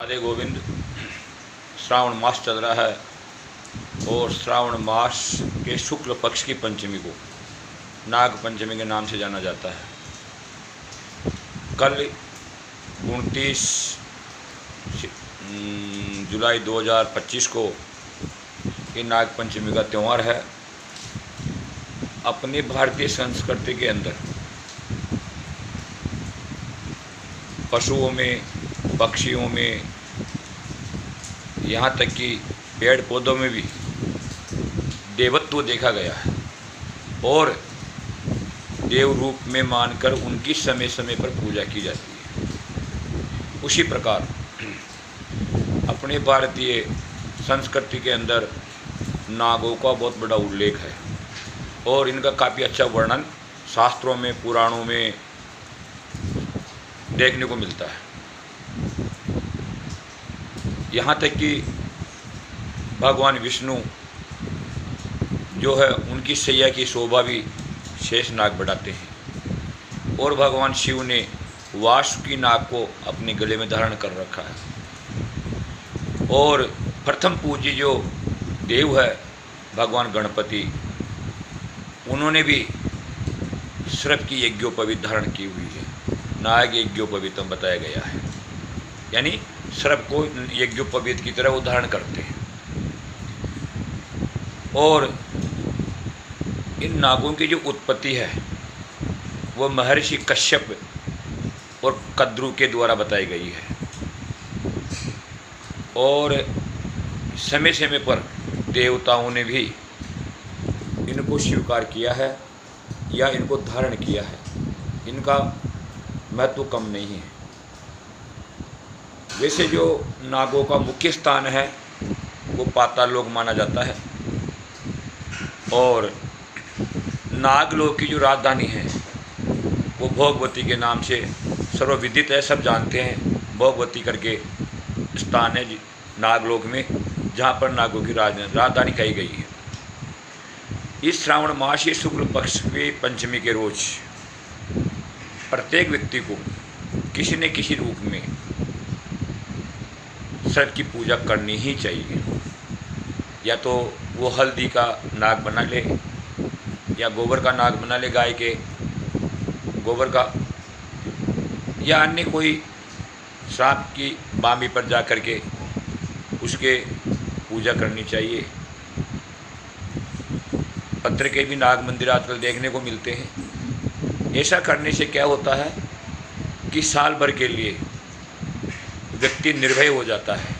राधे गोविंद। श्रावण मास चल रहा है और श्रावण मास के शुक्ल पक्ष की पंचमी को नाग पंचमी के नाम से जाना जाता है। कल 29 जुलाई 2025 को ये नाग पंचमी का त्यौहार है। अपनी भारतीय संस्कृति के अंदर पशुओं में, पक्षियों में, यहाँ तक कि पेड़ पौधों में भी देवत्व देखा गया है और देव रूप में मानकर उनकी समय समय पर पूजा की जाती है। उसी प्रकार अपने भारतीय संस्कृति के अंदर नागों का बहुत बड़ा उल्लेख है और इनका काफ़ी अच्छा वर्णन शास्त्रों में, पुराणों में देखने को मिलता है। यहाँ तक कि भगवान विष्णु जो है उनकी सैया की शोभा भी शेष नाग बढ़ाते हैं और भगवान शिव ने वासुकी नाग को अपने गले में धारण कर रखा है। और प्रथम पूज्य जो देव है भगवान गणपति, उन्होंने भी सर्प की यज्ञोपवीत धारण की हुई है। नाग यज्ञोपवीतम बताया गया है, यानी सर्प को यज्ञोपवीत की तरह वो धारण करते हैं। और इन नागों की जो उत्पत्ति है वो महर्षि कश्यप और कद्रु के द्वारा बताई गई है और समय समय पर देवताओं ने भी इनको स्वीकार किया है या इनको धारण किया है। इनका महत्व कम नहीं है। वैसे जो नागों का मुख्य स्थान है वो पाताल लोक माना जाता है और नागलोक की जो राजधानी है वो भोगवती के नाम से सर्वविदित है, सब जानते हैं। भोगवती करके स्थान है नागलोक में जहाँ पर नागों की राजधानी कही गई है। इस श्रावण मास के शुक्ल पक्ष की पंचमी के रोज प्रत्येक व्यक्ति को किसी न किसी रूप में सर्प की पूजा करनी ही चाहिए। या तो वो हल्दी का नाग बना ले या गोबर का नाग बना ले, गाय के गोबर का, या अन्य कोई सांप की बामी पर जा कर के उसके पूजा करनी चाहिए। पत्थर के भी नाग मंदिर आजकल देखने को मिलते हैं। ऐसा करने से क्या होता है कि साल भर के लिए व्यक्ति निर्भय हो जाता है।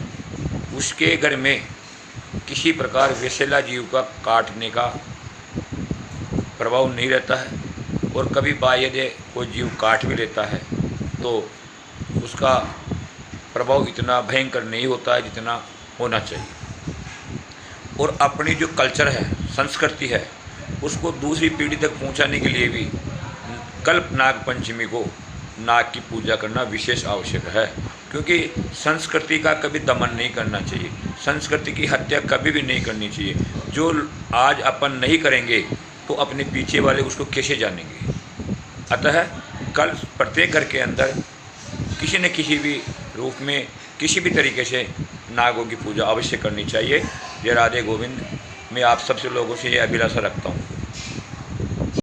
उसके घर में किसी प्रकार विषैला जीव का काटने का प्रभाव नहीं रहता है और कभी बाह्य कोई जीव काट भी लेता है तो उसका प्रभाव इतना भयंकर नहीं होता है जितना होना चाहिए। और अपनी जो कल्चर है, संस्कृति है, उसको दूसरी पीढ़ी तक पहुंचाने के लिए भी कल्प नाग पंचमी को नाग की पूजा करना विशेष आवश्यक है। क्योंकि संस्कृति का कभी दमन नहीं करना चाहिए, संस्कृति की हत्या कभी भी नहीं करनी चाहिए। जो आज अपन नहीं करेंगे तो अपने पीछे वाले उसको कैसे जानेंगे। अतः कल प्रत्येक घर के अंदर किसी न किसी भी रूप में, किसी भी तरीके से नागों की पूजा अवश्य करनी चाहिए। जय राधे गोविंद। मैं आप सबसे लोगों से ये अभिलाषा रखता हूँ।